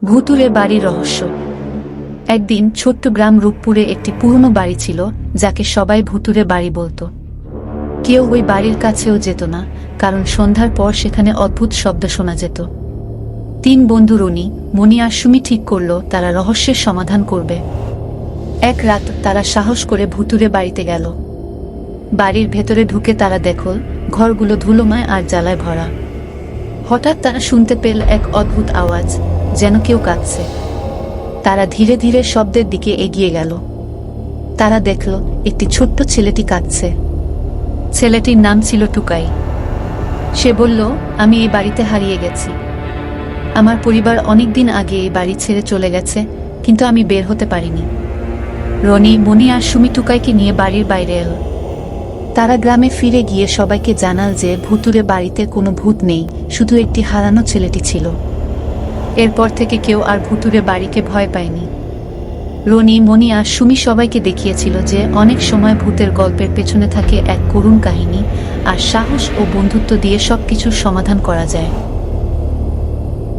ভুতুরে বাড়ির রহস্য। একদিন ছোট্ট গ্রাম রূপপুরে একটি পুরনো বাড়ি ছিল, যাকে সবাই ভুতুরে বাড়ি বলতো। কেউ ওই বাড়ির কাছেও যেত না, কারণ সন্ধ্যার পর সেখানে অদ্ভুত শব্দ শোনা যেত। তিন বন্ধু রনি, মনি আর সুমি ঠিক করল তারা রহস্যের সমাধান করবে। এক রাত তারা সাহস করে ভুতুরে বাড়িতে গেল। বাড়ির ভেতরে ঢুকে তারা দেখল ঘরগুলো ধুলোময় আর জ্বালায় ভরা। হঠাৎ তারা শুনতে পেল এক অদ্ভুত আওয়াজ, যেন কেউ কাঁদছে। তারা ধীরে ধীরে শব্দের দিকে এগিয়ে গেল। তারা দেখল একটি ছোট্ট ছেলেটি কাঁদছে। ছেলেটির নাম ছিল টুকাই। সে বলল, আমি এই বাড়িতে হারিয়ে গেছি। আমার পরিবার অনেকদিন আগে এই বাড়ি ছেড়ে চলে গেছে, কিন্তু আমি বের হতে পারিনি। রনি, মনি আর সুমি টুকাইকে নিয়ে বাড়ির বাইরে এল। তারা গ্রামে ফিরে গিয়ে সবাইকে জানাল যে ভুতুরে বাড়িতে কোনো ভূত নেই, শুধু একটি হারানো ছেলেটি ছিল। এরপর থেকে কেউ আর ভুতুরে বাড়িকে ভয় পায়নি। রনি, মনি আর সুমি সবাইকে দেখিয়েছিল যে অনেক সময় ভূতের গল্পের পেছনে থাকে এক করুণ কাহিনী, আর সাহস ও বন্ধুত্ব দিয়ে সবকিছুর সমাধান করা যায়।